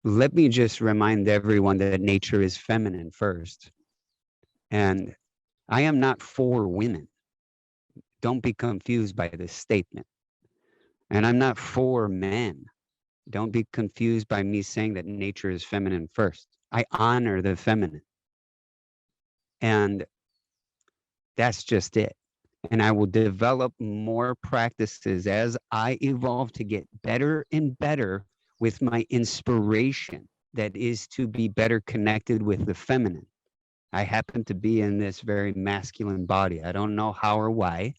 let me just remind everyone that nature is feminine first. And I am not for women. Don't be confused by this statement. And I'm not for men. Don't be confused by me saying that nature is feminine first. I honor the feminine. And that's just it. And I will develop more practices as I evolve to get better and better with my inspiration that is to be better connected with the feminine. I happen to be in this very masculine body. I don't know how or why,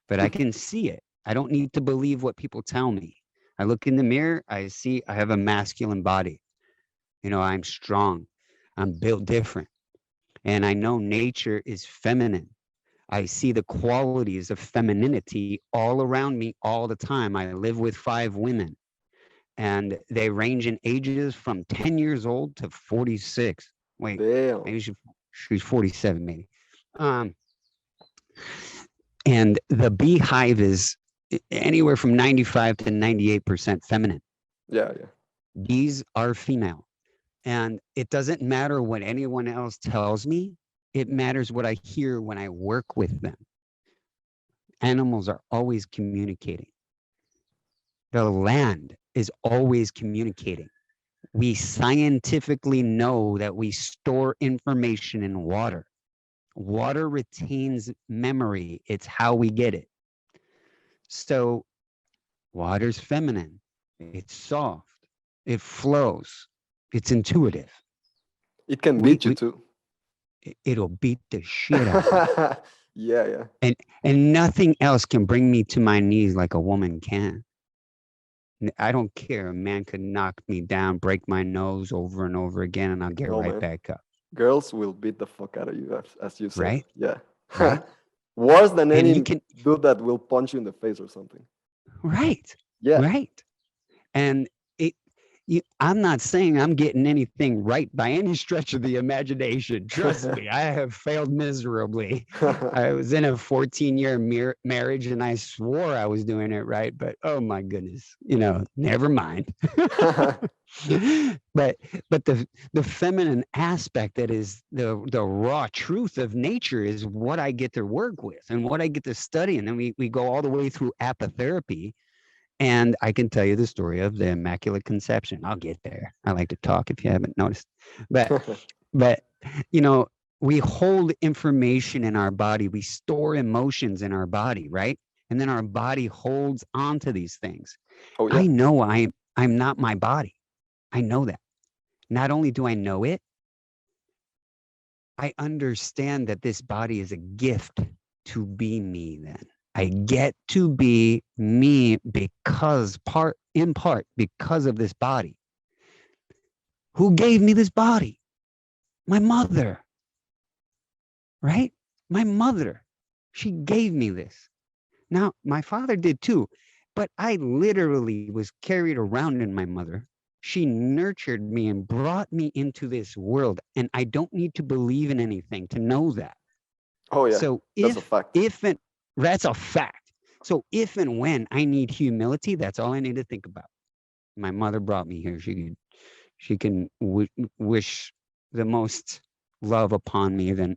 but I can see it. I don't need to believe what people tell me. I look in the mirror, I see I have a masculine body. I'm strong. I'm built different. And I know nature is feminine. I see the qualities of femininity all around me all the time. I live with 5 women, and they range in ages from 10 years old to 46. Wait, Damn. maybe she's 47, maybe. Um, and the beehive is anywhere from 95 to 98% feminine. Yeah, yeah. Bees are female. And it doesn't matter what anyone else tells me. It matters what I hear when I work with them. Animals are always communicating. The land is always communicating. We scientifically know that we store information in water. Water retains memory. It's how we get it. So water's feminine. It's soft. It flows. It's intuitive. It can We, beat you we too. it'll beat the shit out of me. Yeah, yeah. And nothing else can bring me to my knees like a woman can. I don't care. A man could knock me down, break my nose over and over again, and I'll get No, right man. back up. Girls will beat the fuck out of you, as you said. Right? Yeah. Right? Worse than And you any can, dude that will punch you in the face or something. right? Yeah. Right? And I'm not saying I'm getting anything right by any stretch of the imagination. Trust me, I have failed miserably. I was in a 14-year marriage and I swore I was doing it right, but oh my goodness, never mind. but but the feminine aspect that is the raw truth of nature is what I get to work with and what I get to study. And then we go all the way through apotherapy, and I can tell you the story of the Immaculate Conception. I'll get there. I like to talk if you haven't noticed. But but you know, we hold information in our body. We store emotions in our body, right? And then our body holds on to these things. Oh yeah. I know I'm not my body. I know that. Not only do I know it, I understand that this body is a gift to be me then. I get to be me in part, because of this body. Who gave me this body? My mother, right? My mother. She gave me this. Now, my father did too, but I literally was carried around in my mother. She nurtured me and brought me into this world, and I don't need to believe in anything to know that. Oh yeah. So That's a fact. if and that's a fact. So if and when I need humility, that's all I need to think about. My mother brought me here. She can wish the most love upon me than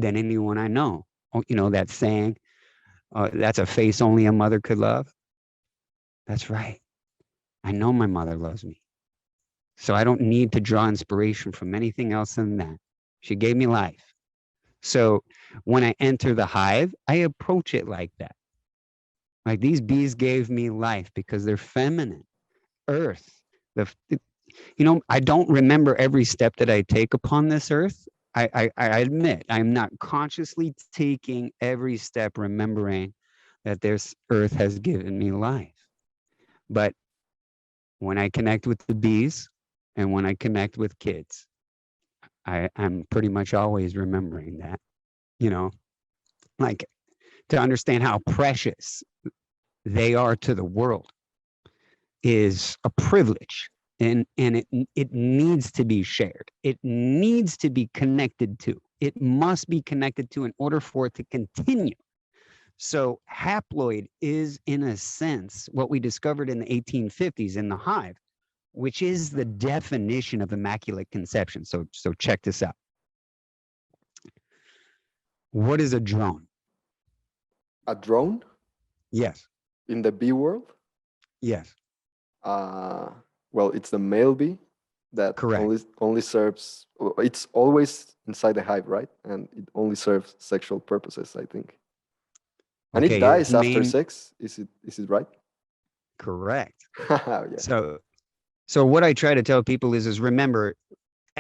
anyone I know. That saying, that's a face only a mother could love. That's right. I know my mother loves me. So I don't need to draw inspiration from anything else than that. She gave me life. So when I enter the hive, I approach it like that. Like these bees gave me life because they're feminine. Earth. The I don't remember every step that I take upon this earth. I admit I'm not consciously taking every step, remembering that this earth has given me life. But when I connect with the bees and when I connect with kids, I'm pretty much always remembering that, you know, like to understand how precious they are to the world is a privilege, and it needs to be shared. It needs to be connected to. It must be connected to in order for it to continue. So haploid is, in a sense, what we discovered in the 1850s in the hive. which is the definition of immaculate conception. So check this out. What is a drone? A drone? Yes. In the bee world? Yes. Well, it's the male bee that correct. only serves. It's always inside the hive, right? And it only serves sexual purposes, I think. And Okay, it dies after sex. Is it right? Correct. Yeah. So what I try to tell people is remember,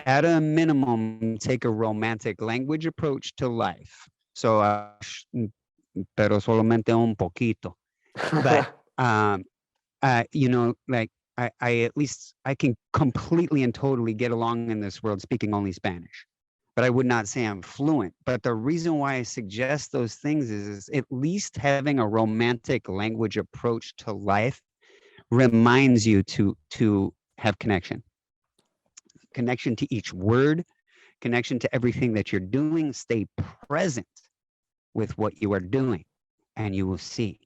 at a minimum, take a romantic language approach to life. So, pero solamente un poquito. But you know, like I at least I can completely and totally get along in this world speaking only Spanish. But I would not say I'm fluent. But the reason why I suggest those things is at least having a romantic language approach to life reminds you to have connection to each word, connection to everything that you're doing. Stay present with what you are doing, and you will see.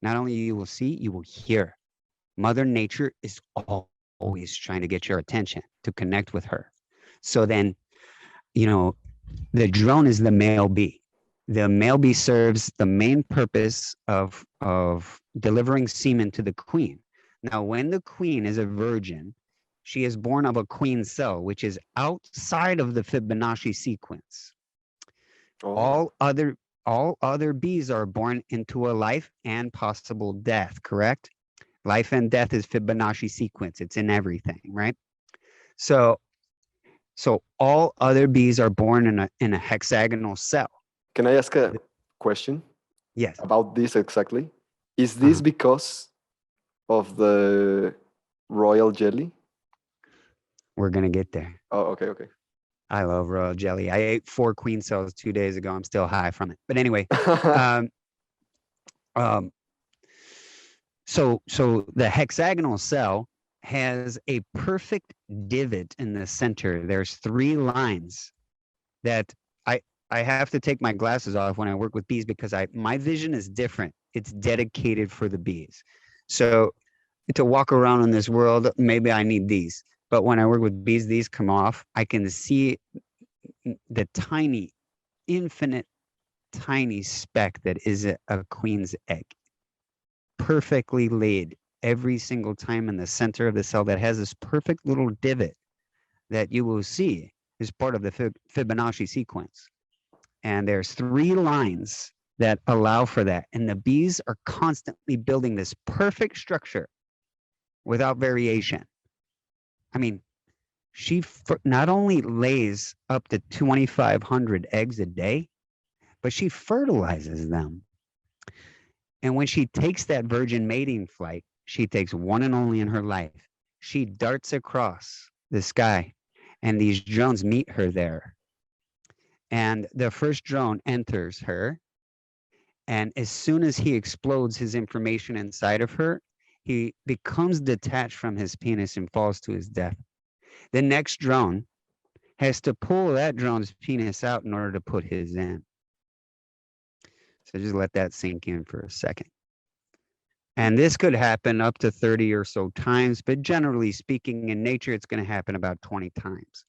Not only you will see, you will hear. Mother Nature is always trying to get your attention, to connect with her. So then, you know, the drone is the male bee. The male bee serves the main purpose of delivering semen to the queen. Now, when the queen is a virgin, she is born of a queen cell, which is outside of the Fibonacci sequence. Oh. All other bees are born into a life and possible death, correct? Life and death is Fibonacci sequence. It's in everything, right? So all other bees are born in a hexagonal cell. Can I ask a question? Yes. About this exactly? Is this because of the royal jelly? We're gonna get there. Oh, okay. I love royal jelly. I ate 4 queen cells 2 days ago. I'm still high from it. But anyway, so the hexagonal cell has a perfect divot in the center. There's 3 lines that I have to take my glasses off when I work with bees because my vision is different. It's dedicated for the bees. So to walk around in this world, maybe I need these. But when I work with bees, these come off. I can see the tiny, infinite, tiny speck that is a queen's egg. Perfectly laid every single time in the center of the cell that has this perfect little divot that you will see is part of the Fibonacci sequence. And there's 3 lines that allow for that. And the bees are constantly building this perfect structure without variation. I mean, she not only lays up to 2,500 eggs a day, but she fertilizes them. And when she takes that virgin mating flight, she takes one and only in her life. She darts across the sky, and these drones meet her there. And the first drone enters her, and as soon as he explodes his information inside of her, he becomes detached from his penis and falls to his death. The next drone has to pull that drone's penis out in order to put his in. So just let that sink in for a second. And this could happen up to 30 or so times, but generally speaking, in nature, it's going to happen about 20 times.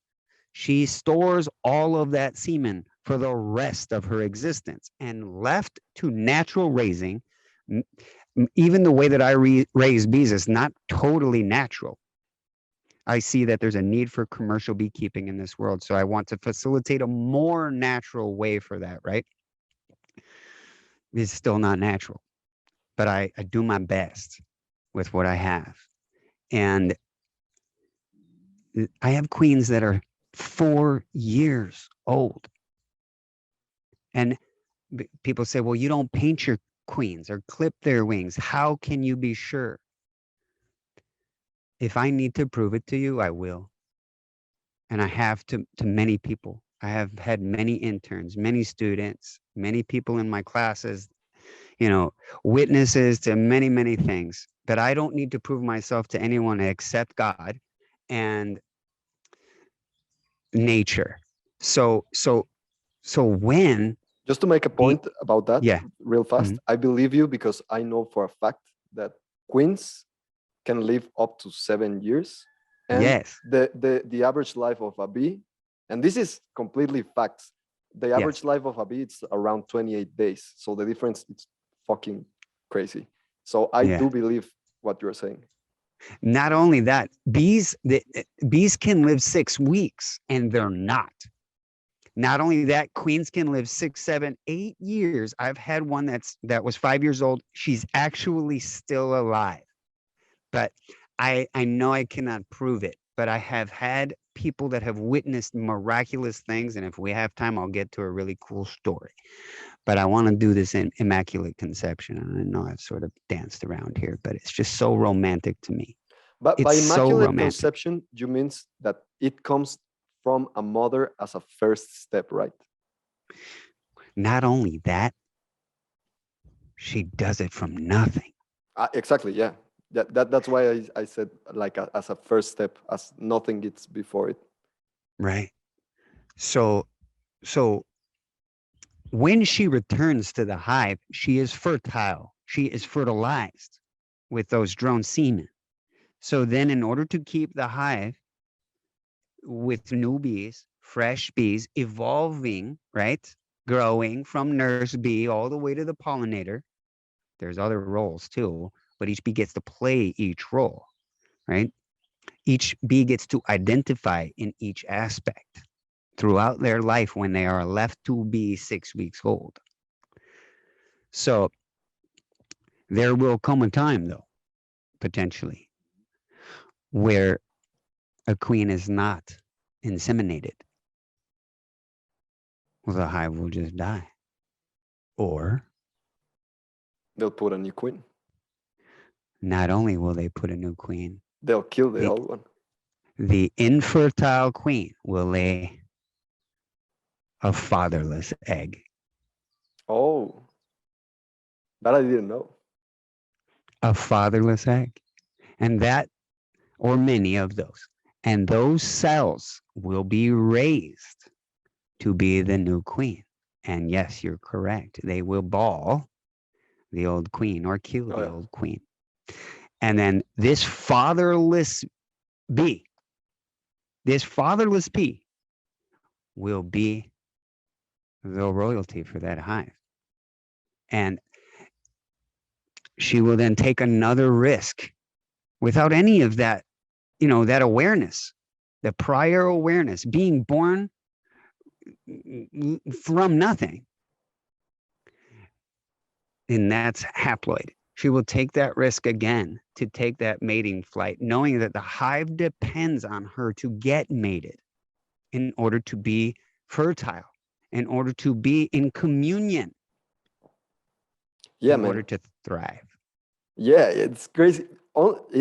She stores all of that semen for the rest of her existence, and left to natural raising. Even the way that I raise bees is not totally natural. I see that there's a need for commercial beekeeping in this world, so I want to facilitate a more natural way for that, right? It's still not natural, but I do my best with what I have. And I have queens that are 4 years old. And people say, well, you don't paint your queens or clip their wings. How can you be sure? If I need to prove it to you, I will. And I have to many people. I have had many interns, many students, many people in my classes, witnesses to many, many things. But I don't need to prove myself to anyone except God and nature. So when... Just to make a point about that, real fast, Mm-hmm. I believe you because I know for a fact that queens can live up to 7 years And Yes. the average life of a bee, and this is completely facts. The average life of a bee it's around 28 days. So the difference is fucking crazy. So I Yeah. do believe what you're saying. Not only that, bees can live 6 weeks and they're not. Not only that, queens can live 6, 7, 8 years. I've had one that was 5 years old. She's actually still alive. But I know I cannot prove it, but I have had people that have witnessed miraculous things. And if we have time, I'll get to a really cool story. But I want to do this in Immaculate Conception. And I know I've sort of danced around here, but it's just so romantic to me. But It's by so immaculate romantic. conception, you means that it comes from a mother as a first step, right? Not only that, she does it from nothing. Exactly, yeah. That's why I said like as a first step, as nothing gets before it. Right. So when she returns to the hive, she is fertile. She is fertilized with those drone semen. So then in order to keep the hive with new bees, fresh bees, evolving, right? Growing from nurse bee all the way to the pollinator. There's other roles too, but each bee gets to play each role, right? Each bee gets to identify in each aspect throughout their life when they are left to be 6 weeks old. So there will come a time, though, potentially, where a queen is not inseminated. Well, the hive will just die. Or They'll put a new queen. not only will they put a new queen, They'll kill the old one. the infertile queen will lay a fatherless egg. Oh, that I didn't know. A fatherless egg. And that, or many of those. And those cells will be raised to be the new queen. And yes, you're correct. They will ball the old queen or kill the old queen. And then this fatherless bee will be the royalty for that hive. And she will then take another risk without any of that, that awareness, the prior awareness, being born from nothing. And that's haploid. She will take that risk again to take that mating flight, knowing that the hive depends on her to get mated in order to be fertile, in order to be in communion, in order to thrive. Yeah, it's crazy.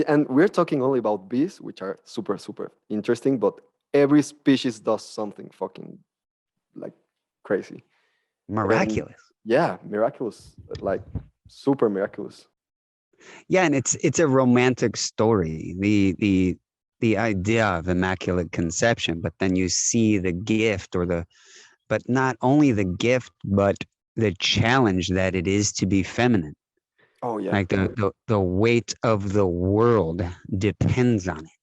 And we're talking only about bees, which are super, super interesting, but every species does something fucking like crazy. Miraculous. Miraculous, like super miraculous. Yeah, and it's a romantic story. The idea of Immaculate Conception, but then you see the gift but not only the gift, but the challenge that it is to be feminine. Oh yeah. Like the weight of the world depends on it.